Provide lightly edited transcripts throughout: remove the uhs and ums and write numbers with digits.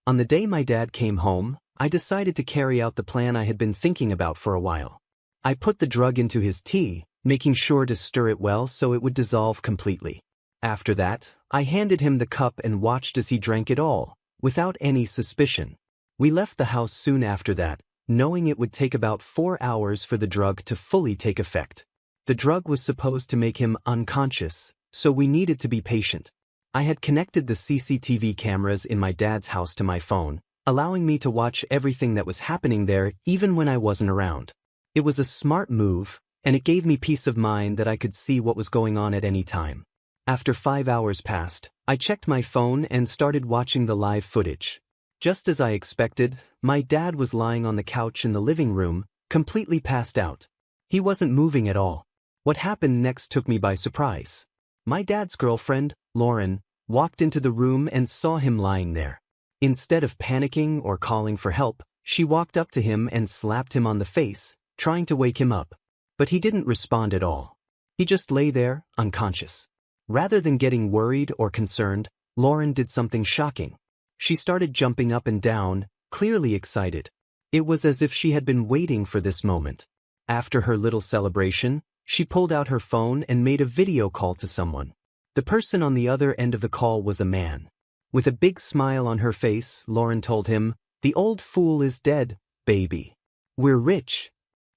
On the day my dad came home, I decided to carry out the plan I had been thinking about for a while. I put the drug into his tea, making sure to stir it well so it would dissolve completely. After that, I handed him the cup and watched as he drank it all, without any suspicion. We left the house soon after that, knowing it would take about 4 hours for the drug to fully take effect. The drug was supposed to make him unconscious, so we needed to be patient. I had connected the CCTV cameras in my dad's house to my phone, allowing me to watch everything that was happening there even when I wasn't around. It was a smart move, and it gave me peace of mind that I could see what was going on at any time. After 5 hours passed, I checked my phone and started watching the live footage. Just as I expected, my dad was lying on the couch in the living room, completely passed out. He wasn't moving at all. What happened next took me by surprise. My dad's girlfriend, Lauren, walked into the room and saw him lying there. Instead of panicking or calling for help, she walked up to him and slapped him on the face, trying to wake him up. But he didn't respond at all. He just lay there, unconscious. Rather than getting worried or concerned, Lauren did something shocking. She started jumping up and down, clearly excited. It was as if she had been waiting for this moment. After her little celebration, she pulled out her phone and made a video call to someone. The person on the other end of the call was a man. With a big smile on her face, Lauren told him, "The old fool is dead, baby. We're rich."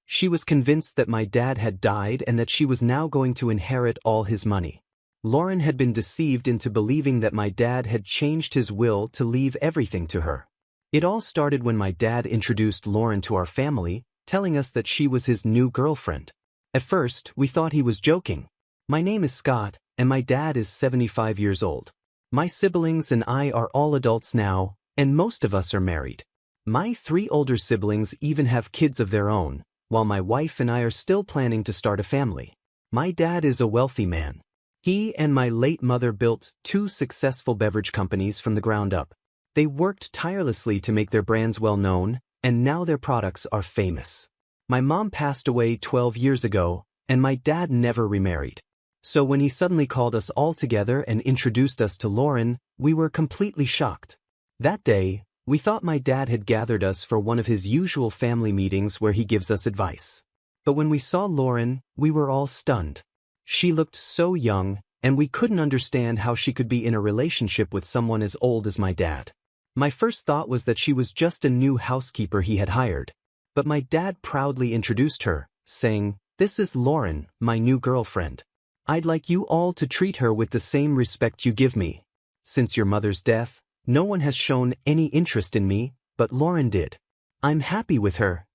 She was convinced that my dad had died and that she was now going to inherit all his money. Lauren had been deceived into believing that my dad had changed his will to leave everything to her. It all started when my dad introduced Lauren to our family, telling us that she was his new girlfriend. At first, we thought he was joking. My name is Scott, and my dad is 75 years old. My siblings and I are all adults now, and most of us are married. My 3 older siblings even have kids of their own, while my wife and I are still planning to start a family. My dad is a wealthy man. He and my late mother built 2 successful beverage companies from the ground up. They worked tirelessly to make their brands well known, and now their products are famous. My mom passed away 12 years ago, and my dad never remarried. So when he suddenly called us all together and introduced us to Lauren, we were completely shocked. That day, we thought my dad had gathered us for one of his usual family meetings where he gives us advice. But when we saw Lauren, we were all stunned. She looked so young, and we couldn't understand how she could be in a relationship with someone as old as my dad. My first thought was that she was just a new housekeeper he had hired. But my dad proudly introduced her, saying, "This is Lauren, my new girlfriend. I'd like you all to treat her with the same respect you give me. Since your mother's death, no one has shown any interest in me, but Lauren did. I'm happy with her."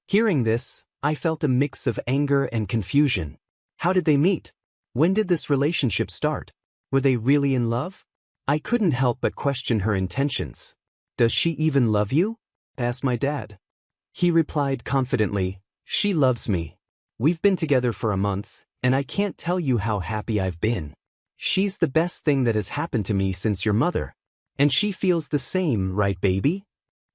Hearing this, I felt a mix of anger and confusion. How did they meet? When did this relationship start? Were they really in love? I couldn't help but question her intentions. "Does she even love you?" asked my dad. He replied confidently, "She loves me. We've been together for a month, and I can't tell you how happy I've been. She's the best thing that has happened to me since your mother. And she feels the same, right, baby?"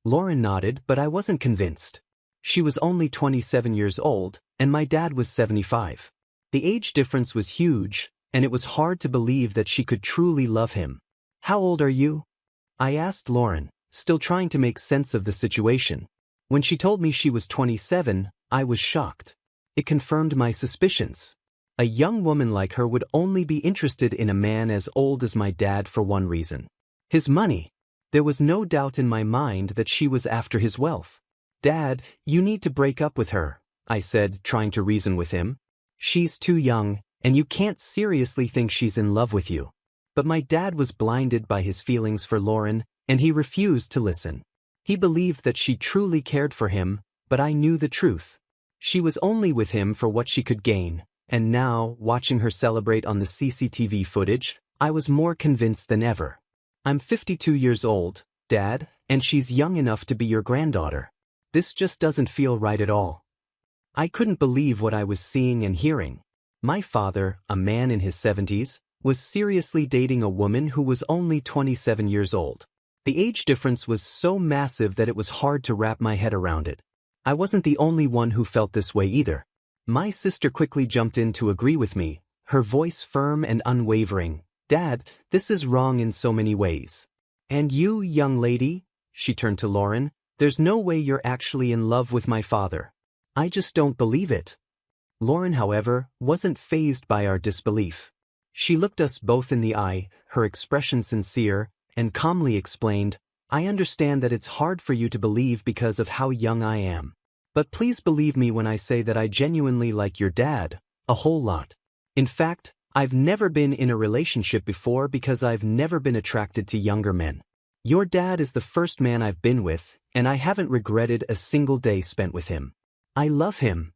Lauren nodded, but I wasn't convinced. She was only 27 years old, and my dad was 75. The age difference was huge, and it was hard to believe that she could truly love him. "How old are you?" I asked Lauren, still trying to make sense of the situation. When she told me she was 27, I was shocked. It confirmed my suspicions. A young woman like her would only be interested in a man as old as my dad for one reason: his money. There was no doubt in my mind that she was after his wealth. "Dad, you need to break up with her," I said, trying to reason with him. "She's too young, and you can't seriously think she's in love with you." But my dad was blinded by his feelings for Lauren, and he refused to listen. He believed that she truly cared for him, but I knew the truth. She was only with him for what she could gain, and now, watching her celebrate on the CCTV footage, I was more convinced than ever. "I'm 52 years old, Dad, and she's young enough to be your granddaughter. This just doesn't feel right at all." I couldn't believe what I was seeing and hearing. My father, a man in his 70s, was seriously dating a woman who was only 27 years old. The age difference was so massive that it was hard to wrap my head around it. I wasn't the only one who felt this way either. My sister quickly jumped in to agree with me, her voice firm and unwavering. "Dad, this is wrong in so many ways." "And you, young lady?" she turned to Lauren. "There's no way you're actually in love with my father. I just don't believe it." Lauren, however, wasn't fazed by our disbelief. She looked us both in the eye, her expression sincere, and calmly explained, "I understand that it's hard for you to believe because of how young I am. But please believe me when I say that I genuinely like your dad, a whole lot. In fact, I've never been in a relationship before because I've never been attracted to younger men. Your dad is the first man I've been with, and I haven't regretted a single day spent with him. I love him."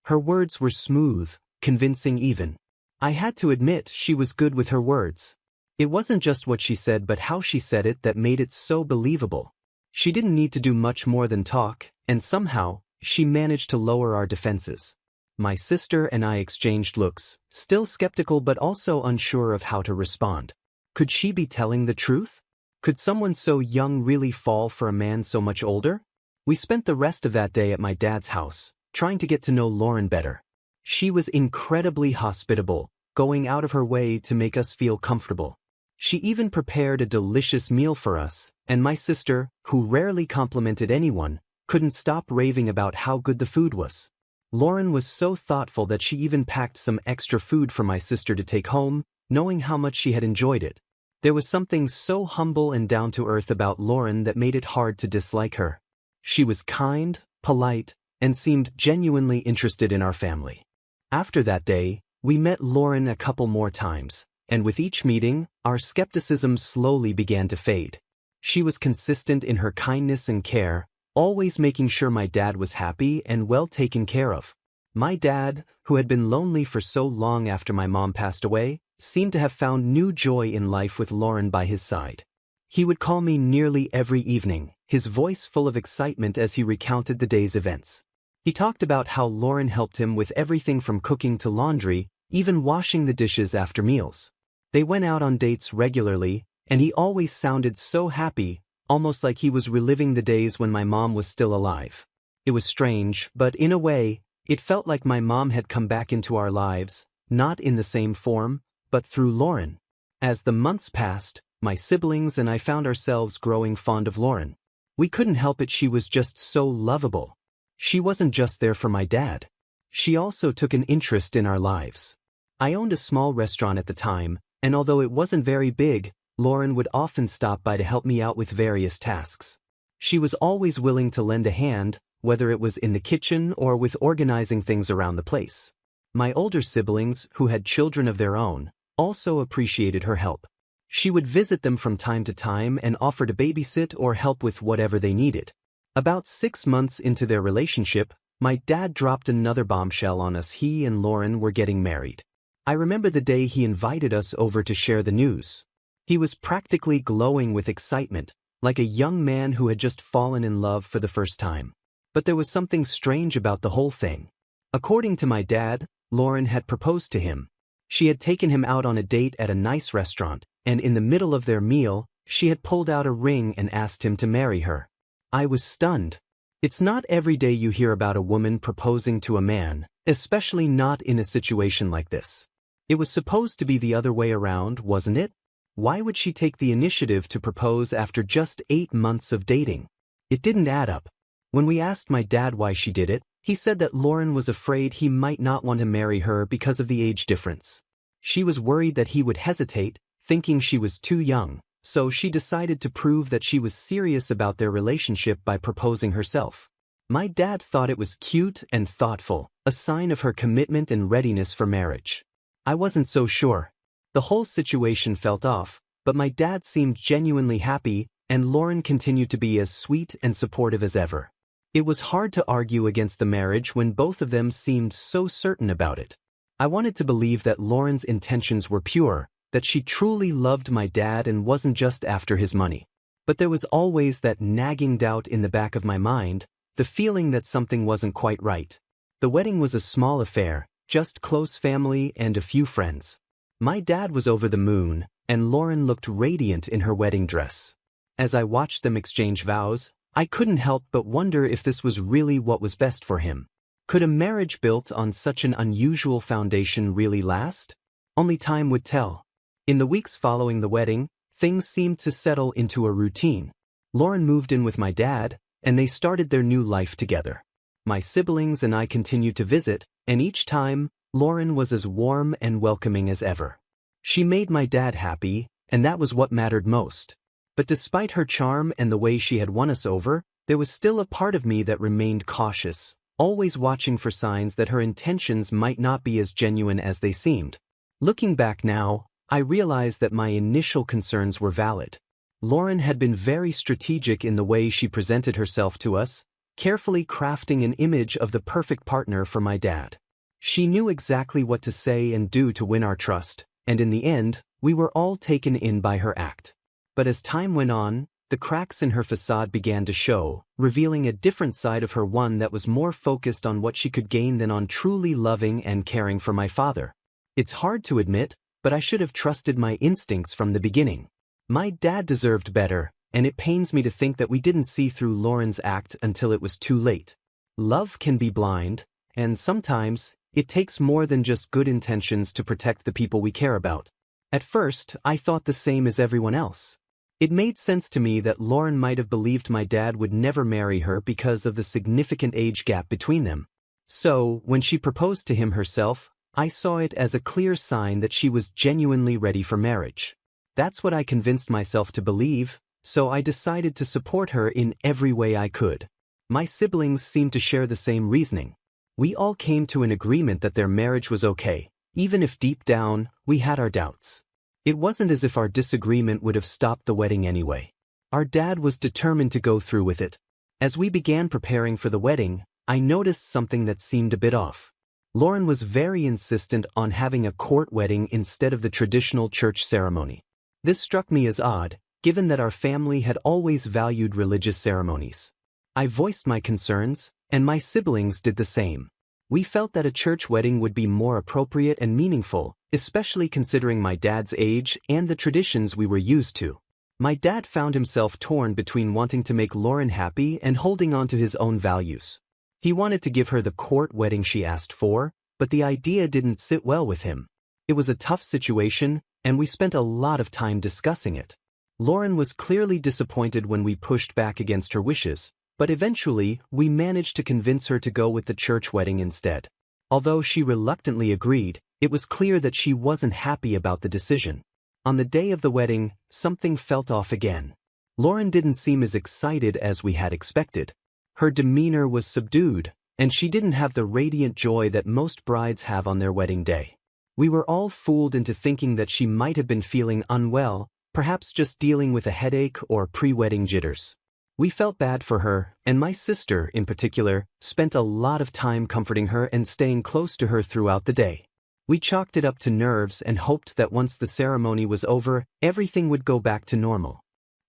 Her words were smooth, convincing even. I had to admit she was good with her words. It wasn't just what she said but how she said it that made it so believable. She didn't need to do much more than talk, and somehow, she managed to lower our defenses. My sister and I exchanged looks, still skeptical but also unsure of how to respond. Could she be telling the truth? Could someone so young really fall for a man so much older? We spent the rest of that day at my dad's house, trying to get to know Lauren better. She was incredibly hospitable, going out of her way to make us feel comfortable. She even prepared a delicious meal for us, and my sister, who rarely complimented anyone, couldn't stop raving about how good the food was. Lauren was so thoughtful that she even packed some extra food for my sister to take home, knowing how much she had enjoyed it. There was something so humble and down-to-earth about Lauren that made it hard to dislike her. She was kind, polite, and seemed genuinely interested in our family. After that day, we met Lauren a couple more times, and with each meeting, our skepticism slowly began to fade. She was consistent in her kindness and care, always making sure my dad was happy and well taken care of. My dad, who had been lonely for so long after my mom passed away, seemed to have found new joy in life with Lauren by his side. He would call me nearly every evening, his voice full of excitement as he recounted the day's events. He talked about how Lauren helped him with everything from cooking to laundry, even washing the dishes after meals. They went out on dates regularly, and he always sounded so happy, almost like he was reliving the days when my mom was still alive. It was strange, but in a way, it felt like my mom had come back into our lives, not in the same form, but through Lauren. As the months passed, my siblings and I found ourselves growing fond of Lauren. We couldn't help it, she was just so lovable. She wasn't just there for my dad. She also took an interest in our lives. I owned a small restaurant at the time, and although it wasn't very big, Lauren would often stop by to help me out with various tasks. She was always willing to lend a hand, whether it was in the kitchen or with organizing things around the place. My older siblings, who had children of their own, also appreciated her help. She would visit them from time to time and offer to babysit or help with whatever they needed. About 6 months into their relationship, my dad dropped another bombshell on us. He and Lauren were getting married. I remember the day he invited us over to share the news. He was practically glowing with excitement, like a young man who had just fallen in love for the first time. But there was something strange about the whole thing. According to my dad, Lauren had proposed to him. She had taken him out on a date at a nice restaurant, and in the middle of their meal, she had pulled out a ring and asked him to marry her. I was stunned. It's not every day you hear about a woman proposing to a man, especially not in a situation like this. It was supposed to be the other way around, wasn't it? Why would she take the initiative to propose after just 8 months of dating? It didn't add up. When we asked my dad why she did it, he said that Lauren was afraid he might not want to marry her because of the age difference. She was worried that he would hesitate, thinking she was too young, so she decided to prove that she was serious about their relationship by proposing herself. My dad thought it was cute and thoughtful, a sign of her commitment and readiness for marriage. I wasn't so sure. The whole situation felt off, but my dad seemed genuinely happy, and Lauren continued to be as sweet and supportive as ever. It was hard to argue against the marriage when both of them seemed so certain about it. I wanted to believe that Lauren's intentions were pure, that she truly loved my dad and wasn't just after his money. But there was always that nagging doubt in the back of my mind, the feeling that something wasn't quite right. The wedding was a small affair, just close family and a few friends. My dad was over the moon, and Lauren looked radiant in her wedding dress. As I watched them exchange vows, I couldn't help but wonder if this was really what was best for him. Could a marriage built on such an unusual foundation really last? Only time would tell. In the weeks following the wedding, things seemed to settle into a routine. Lauren moved in with my dad, and they started their new life together. My siblings and I continued to visit, and each time, Lauren was as warm and welcoming as ever. She made my dad happy, and that was what mattered most. But despite her charm and the way she had won us over, there was still a part of me that remained cautious, always watching for signs that her intentions might not be as genuine as they seemed. Looking back now, I realized that my initial concerns were valid. Lauren had been very strategic in the way she presented herself to us, carefully crafting an image of the perfect partner for my dad. She knew exactly what to say and do to win our trust, and in the end, we were all taken in by her act. But as time went on, the cracks in her facade began to show, revealing a different side of her, one that was more focused on what she could gain than on truly loving and caring for my father. It's hard to admit, but I should have trusted my instincts from the beginning. My dad deserved better, and it pains me to think that we didn't see through Lauren's act until it was too late. Love can be blind, and sometimes, it takes more than just good intentions to protect the people we care about. At first, I thought the same as everyone else. It made sense to me that Lauren might have believed my dad would never marry her because of the significant age gap between them. So, when she proposed to him herself, I saw it as a clear sign that she was genuinely ready for marriage. That's what I convinced myself to believe, so I decided to support her in every way I could. My siblings seemed to share the same reasoning. We all came to an agreement that their marriage was okay, even if deep down, we had our doubts. It wasn't as if our disagreement would have stopped the wedding anyway. Our dad was determined to go through with it. As we began preparing for the wedding, I noticed something that seemed a bit off. Lauren was very insistent on having a court wedding instead of the traditional church ceremony. This struck me as odd, given that our family had always valued religious ceremonies. I voiced my concerns, and my siblings did the same. We felt that a church wedding would be more appropriate and meaningful, especially considering my dad's age and the traditions we were used to. My dad found himself torn between wanting to make Lauren happy and holding on to his own values. He wanted to give her the court wedding she asked for, but the idea didn't sit well with him. It was a tough situation, and we spent a lot of time discussing it. Lauren was clearly disappointed when we pushed back against her wishes, but eventually we managed to convince her to go with the church wedding instead. Although she reluctantly agreed, it was clear that she wasn't happy about the decision. On the day of the wedding, something felt off again. Lauren didn't seem as excited as we had expected. Her demeanor was subdued, and she didn't have the radiant joy that most brides have on their wedding day. We were all fooled into thinking that she might have been feeling unwell, perhaps just dealing with a headache or pre-wedding jitters. We felt bad for her, and my sister, in particular, spent a lot of time comforting her and staying close to her throughout the day. We chalked it up to nerves and hoped that once the ceremony was over, everything would go back to normal.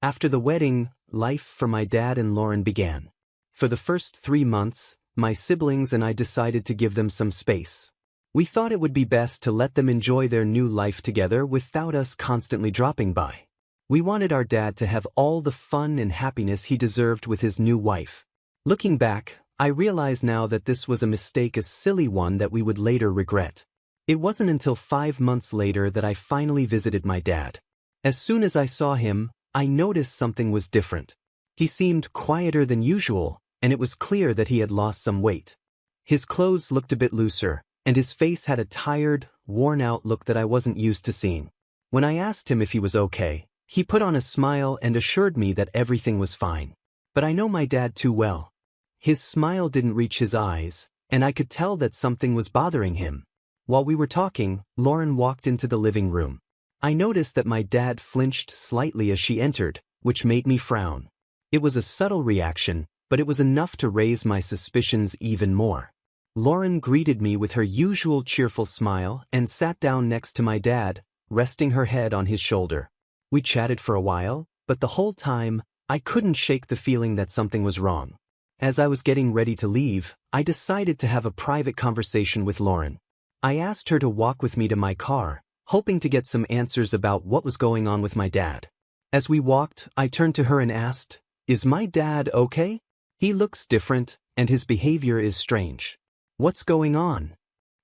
After the wedding, life for my dad and Lauren began. For the first 3 months, my siblings and I decided to give them some space. We thought it would be best to let them enjoy their new life together without us constantly dropping by. We wanted our dad to have all the fun and happiness he deserved with his new wife. Looking back, I realize now that this was a mistake, a silly one that we would later regret. It wasn't until 5 months later that I finally visited my dad. As soon as I saw him, I noticed something was different. He seemed quieter than usual, and it was clear that he had lost some weight. His clothes looked a bit looser, and his face had a tired, worn-out look that I wasn't used to seeing. When I asked him if he was okay, he put on a smile and assured me that everything was fine. But I know my dad too well. His smile didn't reach his eyes, and I could tell that something was bothering him. While we were talking, Lauren walked into the living room. I noticed that my dad flinched slightly as she entered, which made me frown. It was a subtle reaction, but it was enough to raise my suspicions even more. Lauren greeted me with her usual cheerful smile and sat down next to my dad, resting her head on his shoulder. We chatted for a while, but the whole time, I couldn't shake the feeling that something was wrong. As I was getting ready to leave, I decided to have a private conversation with Lauren. I asked her to walk with me to my car, hoping to get some answers about what was going on with my dad. As we walked, I turned to her and asked, "Is my dad okay? He looks different, and his behavior is strange. What's going on?"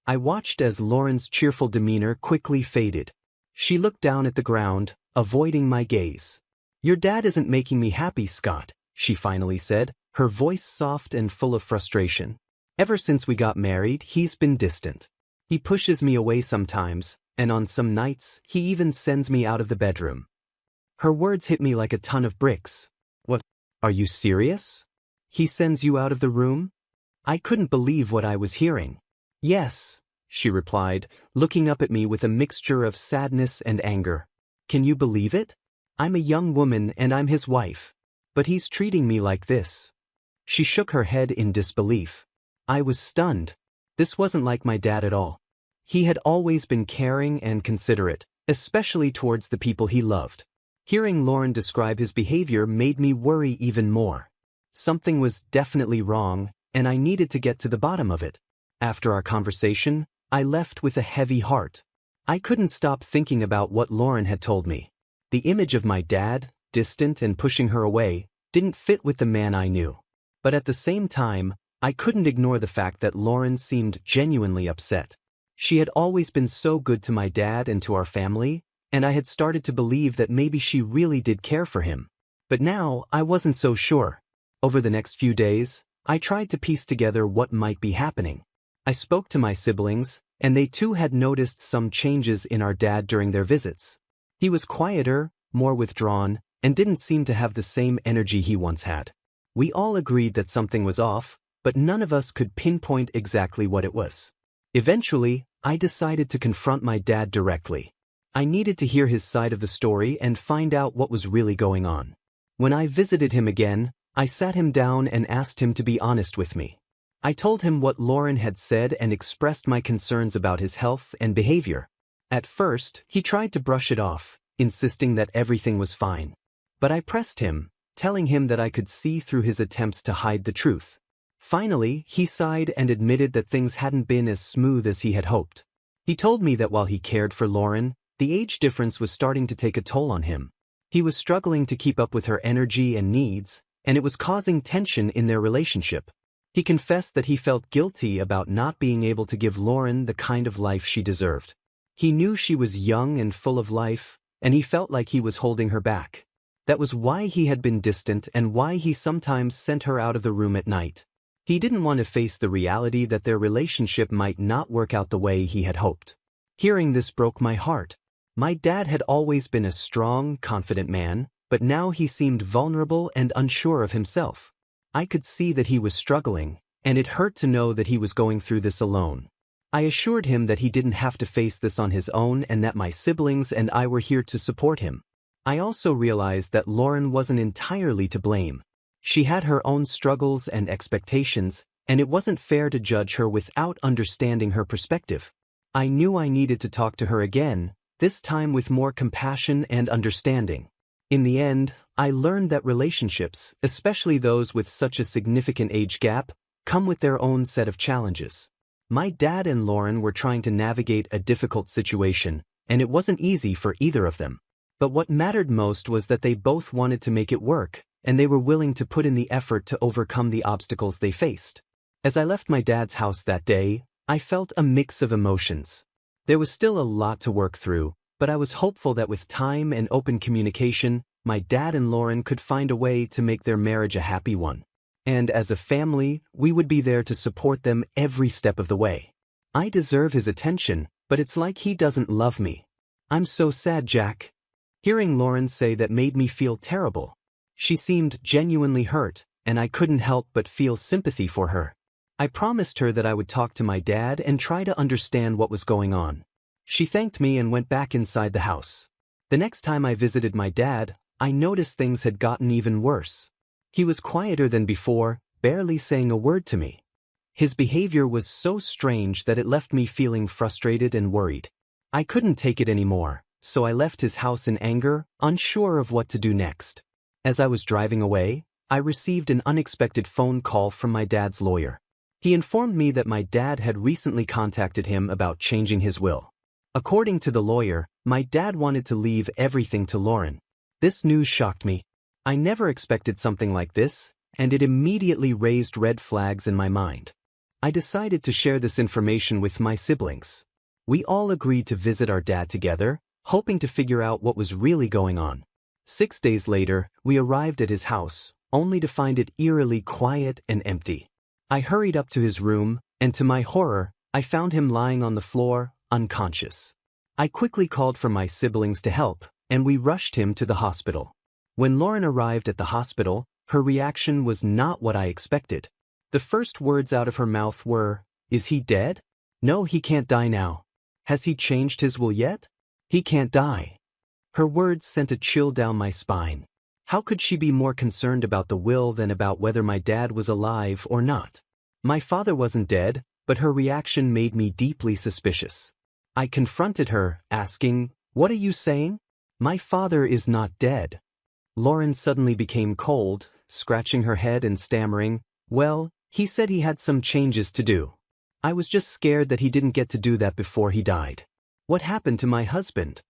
I watched as Lauren's cheerful demeanor quickly faded. She looked down at the ground, avoiding my gaze. "Your dad isn't making me happy, Scott," she finally said, her voice soft and full of frustration. "Ever since we got married, he's been distant. He pushes me away sometimes, and on some nights, he even sends me out of the bedroom." Her words hit me like a ton of bricks. "What? Are you serious? He sends you out of the room?" I couldn't believe what I was hearing. "Yes," she replied, looking up at me with a mixture of sadness and anger. "Can you believe it? I'm a young woman and I'm his wife. But he's treating me like this." She shook her head in disbelief. I was stunned. This wasn't like my dad at all. He had always been caring and considerate, especially towards the people he loved. Hearing Lauren describe his behavior made me worry even more. Something was definitely wrong, and I needed to get to the bottom of it. After our conversation, I left with a heavy heart. I couldn't stop thinking about what Lauren had told me. The image of my dad, distant and pushing her away, didn't fit with the man I knew. But at the same time, I couldn't ignore the fact that Lauren seemed genuinely upset. She had always been so good to my dad and to our family, and I had started to believe that maybe she really did care for him. But now, I wasn't so sure. Over the next few days, I tried to piece together what might be happening. I spoke to my siblings, and they too had noticed some changes in our dad during their visits. He was quieter, more withdrawn, and didn't seem to have the same energy he once had. We all agreed that something was off, but none of us could pinpoint exactly what it was. Eventually, I decided to confront my dad directly. I needed to hear his side of the story and find out what was really going on. When I visited him again, I sat him down and asked him to be honest with me. I told him what Lauren had said and expressed my concerns about his health and behavior. At first, he tried to brush it off, insisting that everything was fine. But I pressed him, telling him that I could see through his attempts to hide the truth. Finally, he sighed and admitted that things hadn't been as smooth as he had hoped. He told me that while he cared for Lauren, the age difference was starting to take a toll on him. He was struggling to keep up with her energy and needs, and it was causing tension in their relationship. He confessed that he felt guilty about not being able to give Lauren the kind of life she deserved. He knew she was young and full of life, and he felt like he was holding her back. That was why he had been distant and why he sometimes sent her out of the room at night. He didn't want to face the reality that their relationship might not work out the way he had hoped. Hearing this broke my heart. My dad had always been a strong, confident man, but now he seemed vulnerable and unsure of himself. I could see that he was struggling, and it hurt to know that he was going through this alone. I assured him that he didn't have to face this on his own and that my siblings and I were here to support him. I also realized that Lauren wasn't entirely to blame. She had her own struggles and expectations, and it wasn't fair to judge her without understanding her perspective. I knew I needed to talk to her again, this time with more compassion and understanding. In the end, I learned that relationships, especially those with such a significant age gap, come with their own set of challenges. My dad and Lauren were trying to navigate a difficult situation, and it wasn't easy for either of them. But what mattered most was that they both wanted to make it work, and they were willing to put in the effort to overcome the obstacles they faced. As I left my dad's house that day, I felt a mix of emotions. There was still a lot to work through, but I was hopeful that with time and open communication, my dad and Lauren could find a way to make their marriage a happy one. And as a family, we would be there to support them every step of the way. I deserve his attention, but it's like he doesn't love me. I'm so sad, Jack. Hearing Lauren say that made me feel terrible. She seemed genuinely hurt, and I couldn't help but feel sympathy for her. I promised her that I would talk to my dad and try to understand what was going on. She thanked me and went back inside the house. The next time I visited my dad, I noticed things had gotten even worse. He was quieter than before, barely saying a word to me. His behavior was so strange that it left me feeling frustrated and worried. I couldn't take it anymore, so I left his house in anger, unsure of what to do next. As I was driving away, I received an unexpected phone call from my dad's lawyer. He informed me that my dad had recently contacted him about changing his will. According to the lawyer, my dad wanted to leave everything to Lauren. This news shocked me. I never expected something like this, and it immediately raised red flags in my mind. I decided to share this information with my siblings. We all agreed to visit our dad together, hoping to figure out what was really going on. 6 days later, we arrived at his house, only to find it eerily quiet and empty. I hurried up to his room, and to my horror, I found him lying on the floor, unconscious. I quickly called for my siblings to help, and we rushed him to the hospital. When Lauren arrived at the hospital, her reaction was not what I expected. The first words out of her mouth were, "Is he dead? No, he can't die now. Has he changed his will yet? He can't die." Her words sent a chill down my spine. How could she be more concerned about the will than about whether my dad was alive or not? My father wasn't dead, but her reaction made me deeply suspicious. I confronted her, asking, "What are you saying? My father is not dead." Lauren suddenly became cold, scratching her head and stammering, "Well, he said he had some changes to do. I was just scared that he didn't get to do that before he died. What happened to my husband?"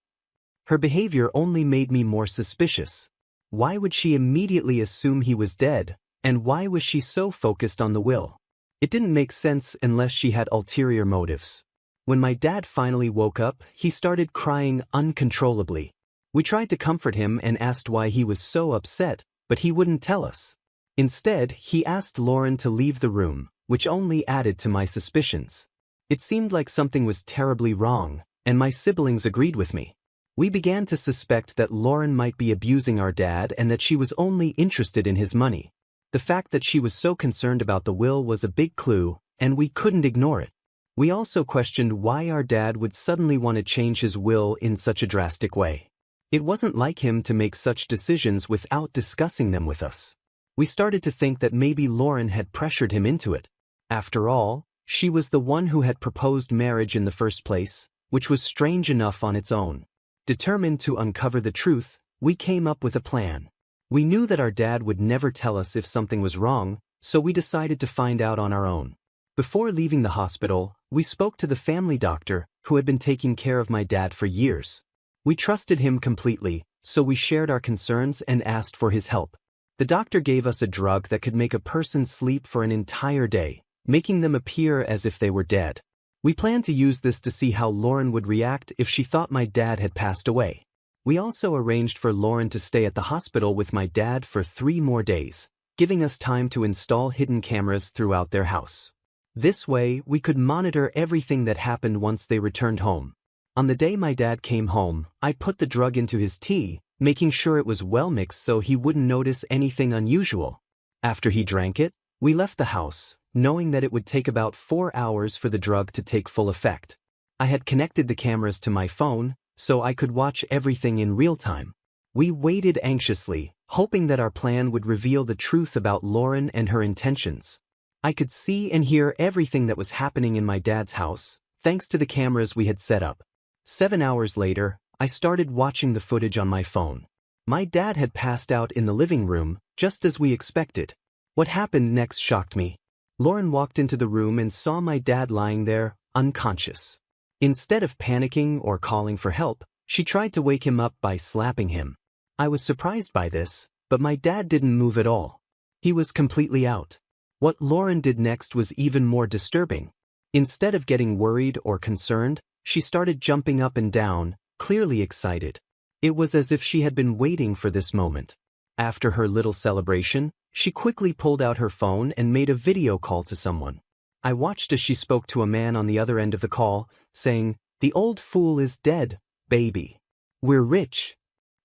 Her behavior only made me more suspicious. Why would she immediately assume he was dead, and why was she so focused on the will? It didn't make sense unless she had ulterior motives. When my dad finally woke up, he started crying uncontrollably. We tried to comfort him and asked why he was so upset, but he wouldn't tell us. Instead, he asked Lauren to leave the room, which only added to my suspicions. It seemed like something was terribly wrong, and my siblings agreed with me. We began to suspect that Lauren might be abusing our dad and that she was only interested in his money. The fact that she was so concerned about the will was a big clue, and we couldn't ignore it. We also questioned why our dad would suddenly want to change his will in such a drastic way. It wasn't like him to make such decisions without discussing them with us. We started to think that maybe Lauren had pressured him into it. After all, she was the one who had proposed marriage in the first place, which was strange enough on its own. Determined to uncover the truth, we came up with a plan. We knew that our dad would never tell us if something was wrong, so we decided to find out on our own. Before leaving the hospital, we spoke to the family doctor who had been taking care of my dad for years. We trusted him completely, so we shared our concerns and asked for his help. The doctor gave us a drug that could make a person sleep for an entire day, making them appear as if they were dead. We planned to use this to see how Lauren would react if she thought my dad had passed away. We also arranged for Lauren to stay at the hospital with my dad for 3 more days, giving us time to install hidden cameras throughout their house. This way, we could monitor everything that happened once they returned home. On the day my dad came home, I put the drug into his tea, making sure it was well mixed so he wouldn't notice anything unusual. After he drank it, we left the house, knowing that it would take about 4 hours for the drug to take full effect. I had connected the cameras to my phone, so I could watch everything in real time. We waited anxiously, hoping that our plan would reveal the truth about Lauren and her intentions. I could see and hear everything that was happening in my dad's house, thanks to the cameras we had set up. 7 hours later, I started watching the footage on my phone. My dad had passed out in the living room, just as we expected. What happened next shocked me. Lauren walked into the room and saw my dad lying there, unconscious. Instead of panicking or calling for help, she tried to wake him up by slapping him. I was surprised by this, but my dad didn't move at all. He was completely out. What Lauren did next was even more disturbing. Instead of getting worried or concerned, she started jumping up and down, clearly excited. It was as if she had been waiting for this moment. After her little celebration, she quickly pulled out her phone and made a video call to someone. I watched as she spoke to a man on the other end of the call, saying, "The old fool is dead, baby. We're rich."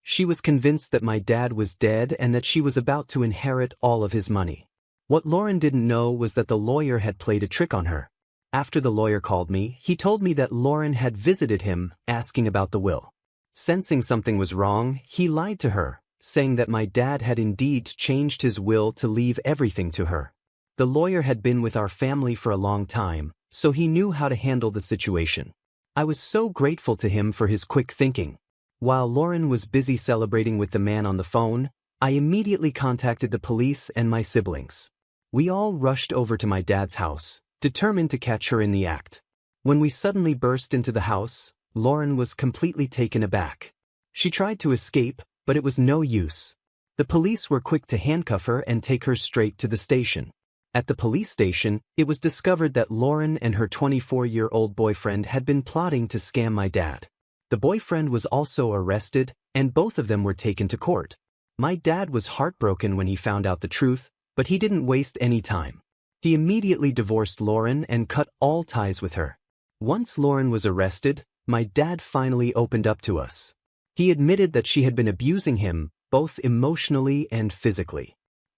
She was convinced that my dad was dead and that she was about to inherit all of his money. What Lauren didn't know was that the lawyer had played a trick on her. After the lawyer called me, he told me that Lauren had visited him, asking about the will. Sensing something was wrong, he lied to her, saying that my dad had indeed changed his will to leave everything to her. The lawyer had been with our family for a long time, so he knew how to handle the situation. I was so grateful to him for his quick thinking. While Lauren was busy celebrating with the man on the phone, I immediately contacted the police and my siblings. We all rushed over to my dad's house, determined to catch her in the act. When we suddenly burst into the house, Lauren was completely taken aback. She tried to escape, but it was no use. The police were quick to handcuff her and take her straight to the station. At the police station, it was discovered that Lauren and her 24-year-old boyfriend had been plotting to scam my dad. The boyfriend was also arrested, and both of them were taken to court. My dad was heartbroken when he found out the truth, but he didn't waste any time. He immediately divorced Lauren and cut all ties with her. Once Lauren was arrested, my dad finally opened up to us. He admitted that she had been abusing him, both emotionally and physically.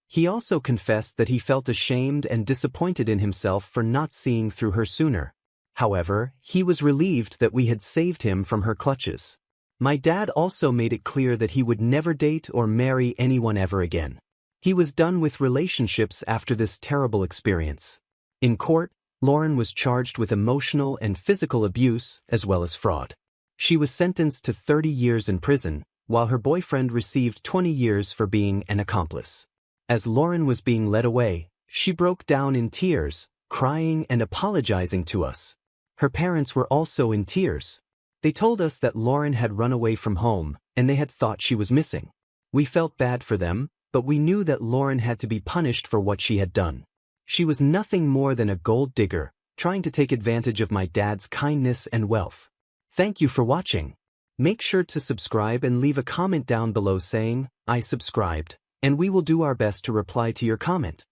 He also confessed that he felt ashamed and disappointed in himself for not seeing through her sooner. However, he was relieved that we had saved him from her clutches. My dad also made it clear that he would never date or marry anyone ever again. He was done with relationships after this terrible experience. In court, Lauren was charged with emotional and physical abuse as well as fraud. She was sentenced to 30 years in prison, while her boyfriend received 20 years for being an accomplice. As Lauren was being led away, she broke down in tears, crying and apologizing to us. Her parents were also in tears. They told us that Lauren had run away from home, and they had thought she was missing. We felt bad for them, but we knew that Lauren had to be punished for what she had done. She was nothing more than a gold digger, trying to take advantage of my dad's kindness and wealth. Thank you for watching. Make sure to subscribe and leave a comment down below saying, "I subscribed," and we will do our best to reply to your comment.